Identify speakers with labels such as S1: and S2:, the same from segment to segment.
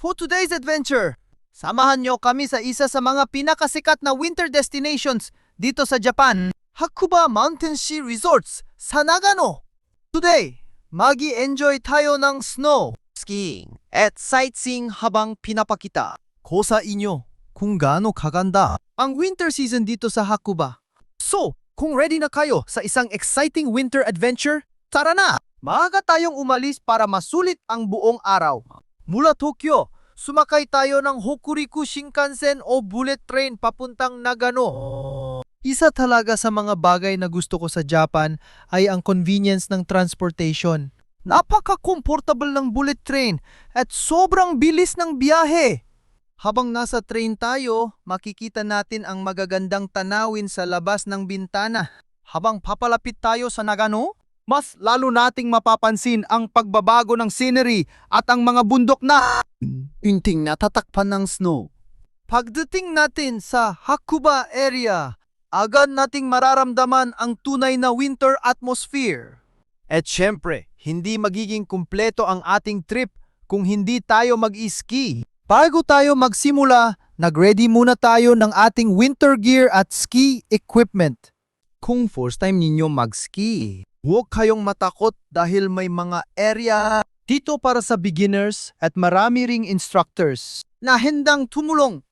S1: For today's adventure, samahan niyo kami sa isa sa mga pinakasikat na winter destinations dito sa Japan, Hakuba Mountain Ski Resorts sa Nagano. Today, magi-enjoy tayo ng snow, skiing, at sightseeing habang pinapakita ko sa inyo kung gaano kaganda ang winter season dito sa Hakuba. So, kung ready na kayo sa isang exciting winter adventure, tara na! Maaga tayong umalis para masulit ang buong araw. Mula Tokyo, sumakay tayo ng Hokuriku Shinkansen o bullet train papuntang Nagano. Isa talaga sa mga bagay na gusto ko sa Japan ay ang convenience ng transportation. Napaka-comfortable ng bullet train at sobrang bilis ng biyahe. Habang nasa train tayo, makikita natin ang magagandang tanawin sa labas ng bintana. Habang papalapit tayo sa Nagano, mas lalo nating mapapansin ang pagbabago ng scenery at ang mga bundok na unting natatakpan ng snow. Pagdating natin sa Hakuba area, agad nating mararamdaman ang tunay na winter atmosphere. At syempre, hindi magiging kumpleto ang ating trip kung hindi tayo mag-ski. Bago tayo magsimula, nag-ready muna tayo ng ating winter gear at ski equipment. Kung first time ninyo mag-ski, huwag kayong matakot dahil may mga area dito para sa beginners at marami ring instructors na handang tumulong.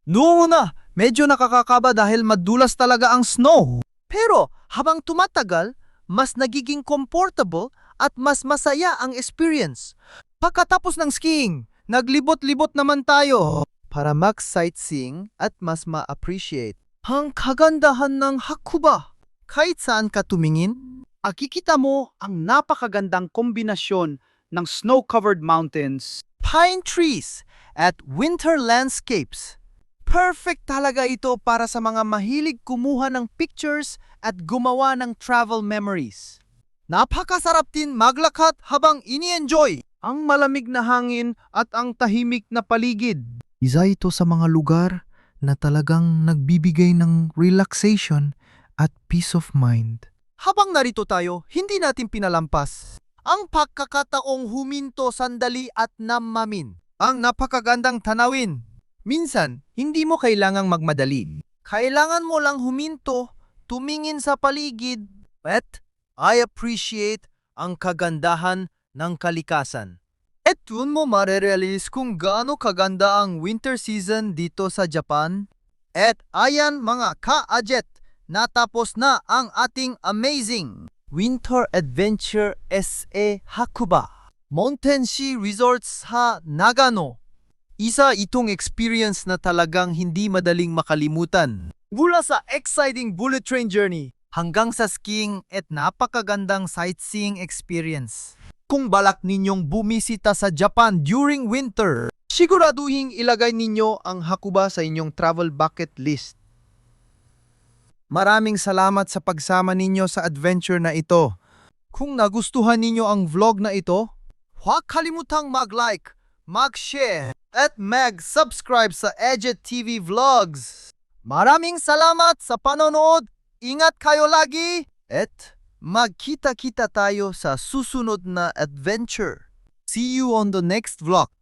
S1: Noong una, medyo nakakakaba dahil madulas talaga ang snow. Pero habang tumatagal, mas nagiging comfortable at mas masaya ang experience. Pagkatapos ng skiing, naglibot-libot naman tayo para mag-sightseeing at mas ma-appreciate ang kagandahan ng Hakuba. Kahit saan ka tumingin, makikita mo ang napakagandang kombinasyon ng snow-covered mountains, pine trees, at winter landscapes. Perfect talaga ito para sa mga mahilig kumuha ng pictures at gumawa ng travel memories. Napakasarap din maglakad habang ini-enjoy ang malamig na hangin at ang tahimik na paligid. Isa ito sa mga lugar na talagang nagbibigay ng relaxation at peace of mind. Habang narito tayo, hindi natin pinalampas ang pagkakataong huminto sandali at namamin ang napakagandang tanawin. Minsan, hindi mo kailangang magmadali. Kailangan mo lang huminto, tumingin sa paligid, at I appreciate ang kagandahan ng kalikasan. At doon mo marerealize kung gaano kaganda ang winter season dito sa Japan. At ayan mga ka-ajet, natapos na ang ating amazing Winter Adventure SA Hakuba Mountain Ski Resorts sa Nagano. Isa itong experience na talagang hindi madaling makalimutan. Mula sa exciting bullet train journey hanggang sa skiing at napakagandang sightseeing experience. Kung balak ninyong bumisita sa Japan during winter, siguraduhin ilagay ninyo ang Hakuba sa inyong travel bucket list. Maraming salamat sa pagsama ninyo sa adventure na ito. Kung nagustuhan ninyo ang vlog na ito, huwag kalimutang mag-like, mag-share, at mag-subscribe sa Edget TV Vlogs. Maraming salamat sa panonood, ingat kayo lagi, at magkita-kita tayo sa susunod na adventure. See you on the next vlog.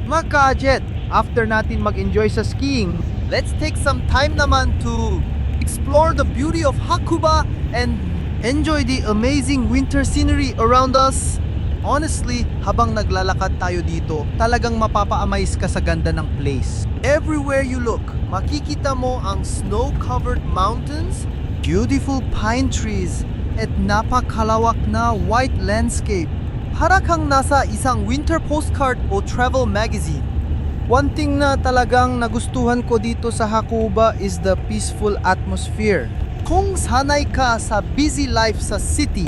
S1: Mga ka-Jet, after natin mag-enjoy sa skiing, let's take some time naman to explore the beauty of Hakuba and enjoy the amazing winter scenery around us. Honestly, habang naglalakad tayo dito, talagang mapapa-amaze ka sa ganda ng place. Everywhere you look, makikita mo ang snow-covered mountains, beautiful pine trees, at napakalawak na white landscape. Para kang nasa isang winter postcard o travel magazine. One thing na talagang nagustuhan ko dito sa Hakuba is the peaceful atmosphere. Kung sanay ka sa busy life sa city,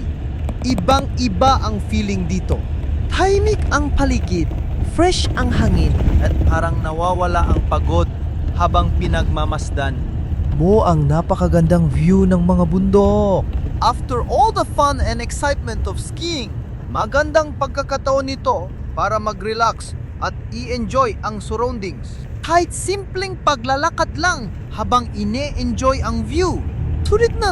S1: ibang-iba ang feeling dito. Tahimik ang paligid, fresh ang hangin, at parang nawawala ang pagod habang pinagmamasdan mo ang napakagandang view ng mga bundok. After all the fun and excitement of skiing, magandang pagkakataon nito para mag-relax at i-enjoy ang surroundings. Kahit simpleng paglalakad lang habang ine-enjoy ang view. Sulit na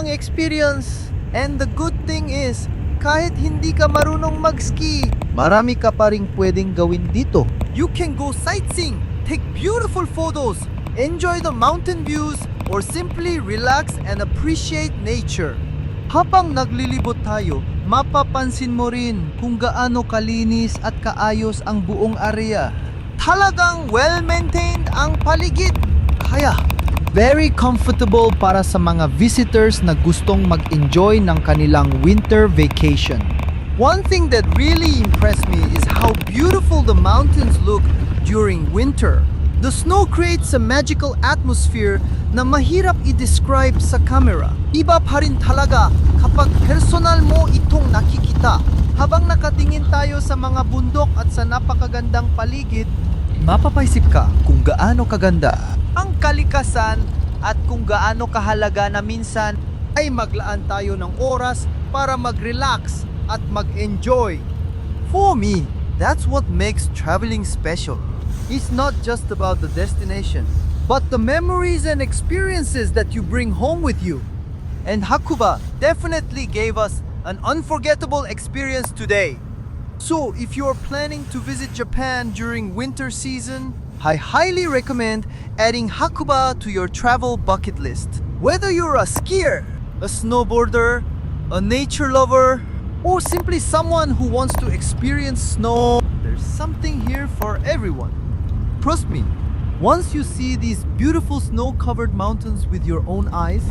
S1: ang experience. And the good thing is, kahit hindi ka marunong mag-ski, marami ka pa ring pwedeng gawin dito. You can go sightseeing, take beautiful photos, enjoy the mountain views, or simply relax and appreciate nature. Habang naglilibot tayo, mapapansin mo rin kung gaano kalinis at kaayos ang buong area. Talagang well-maintained ang paligid. Kaya, very comfortable para sa mga visitors na gustong mag-enjoy ng kanilang winter vacation. One thing that really impressed me is how beautiful the mountains look during winter. The snow creates a magical atmosphere na mahirap i-describe sa camera. Iba pa rin talaga kapag personal mo itong nakikita. Habang nakatingin tayo sa mga bundok at sa napakagandang paligid, mapapaisip ka kung gaano kaganda ang kalikasan at kung gaano kahalaga na minsan ay maglaan tayo ng oras para mag-relax at mag-enjoy. For me, that's what makes traveling special. It's not just about the destination, but the memories and experiences that you bring home with you. And Hakuba definitely gave us an unforgettable experience today. So, if you're planning to visit Japan during winter season, I highly recommend adding Hakuba to your travel bucket list. Whether you're a skier, a snowboarder, a nature lover, or simply someone who wants to experience snow, there's something here for everyone. Trust me, once you see these beautiful snow-covered mountains with your own eyes,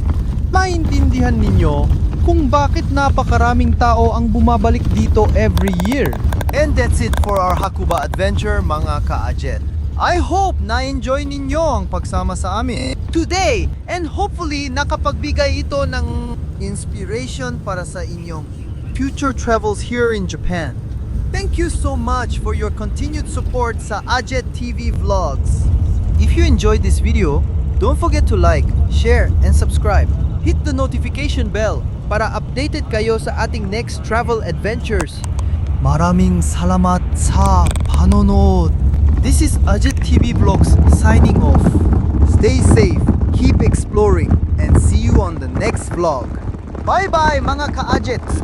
S1: maintindihan ninyo kung bakit napakaraming tao ang bumabalik dito every year. And that's it for our Hakuba adventure, mga ka-Ajet. I hope na-enjoy ninyo ang pagsama sa amin today, and hopefully nakapagbigay ito ng inspiration para sa inyong future travels here in Japan. Thank you so much for your continued support sa Ajet TV Vlogs. If you enjoyed this video, don't forget to like, share, and subscribe. Hit the notification bell para updated kayo sa ating next travel adventures. Maraming salamat sa panonood. This is Ajet TV Vlogs signing off. Stay safe, keep exploring, and see you on the next vlog. Bye-bye mga ka-Ajets!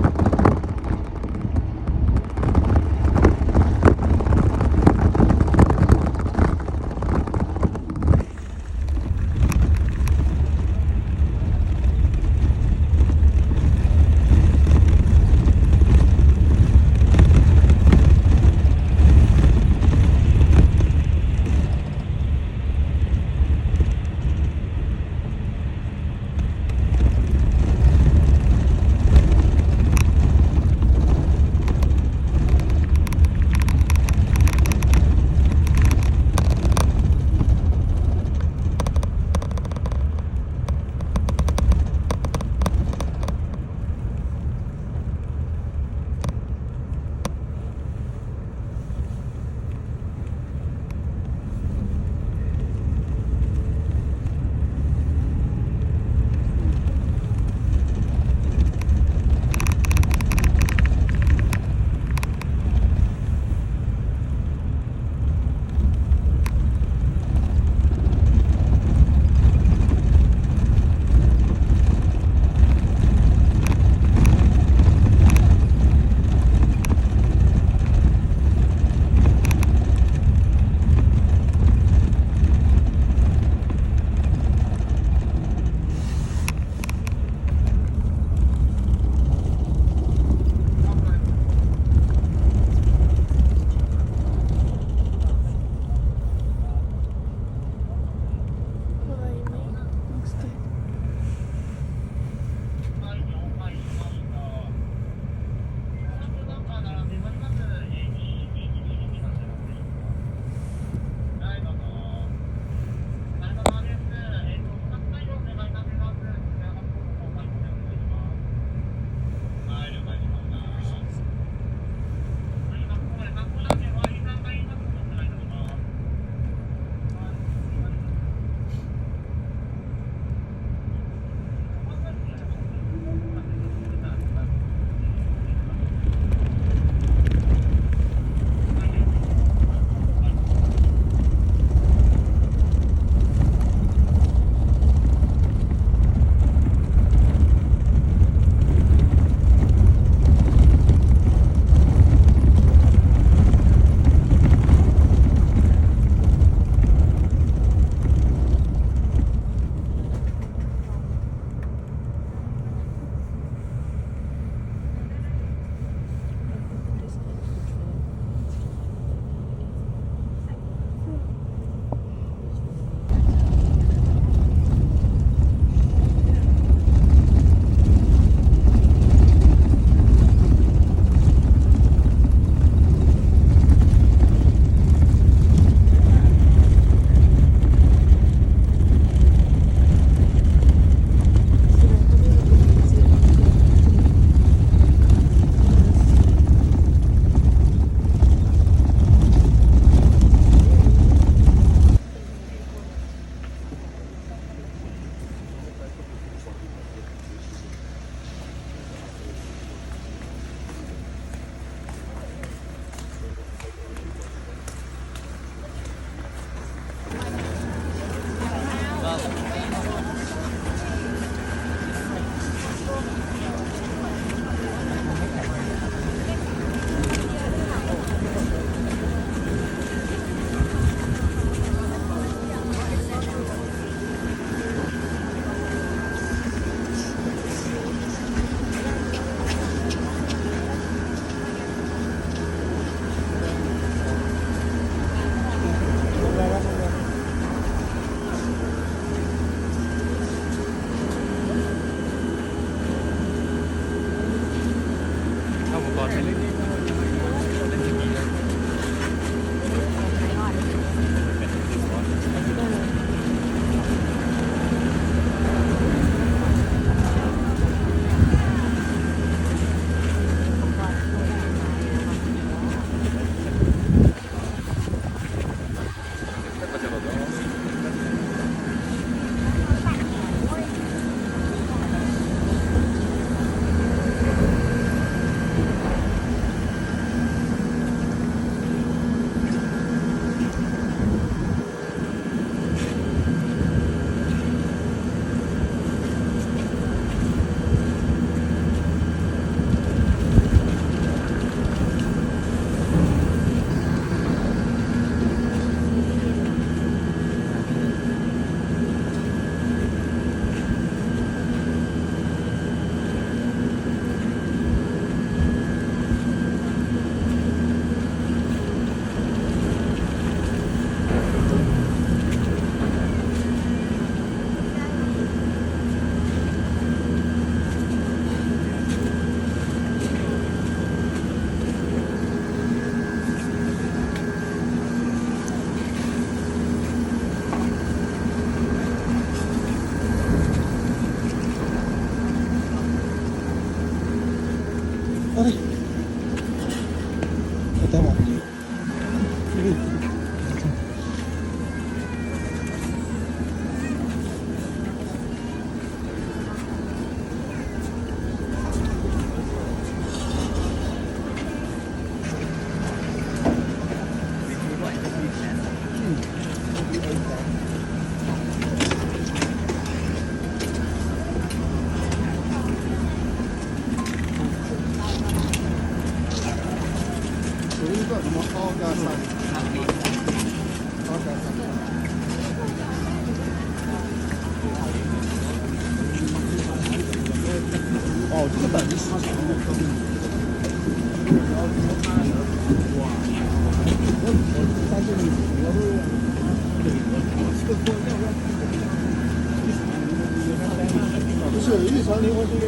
S2: 不是日常灵活这个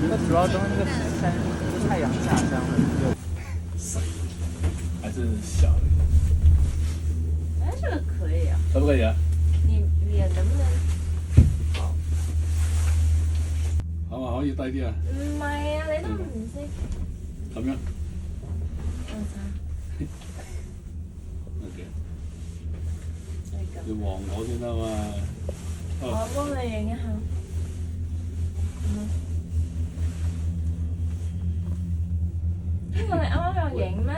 S3: 那主要都是那个山太阳下山了。
S4: 还是小的，
S5: 哎，这个可以啊，
S4: 可不可以啊？
S5: 你脸能不能？
S4: 可唔可以低啲啊？
S5: 唔係啊，你都唔識。
S4: 咁樣
S5: 我睇
S4: ，OK，
S5: 係咁，
S4: 要望我先得嘛。
S5: 我幫你影一下。呢個你啱啱有影咩？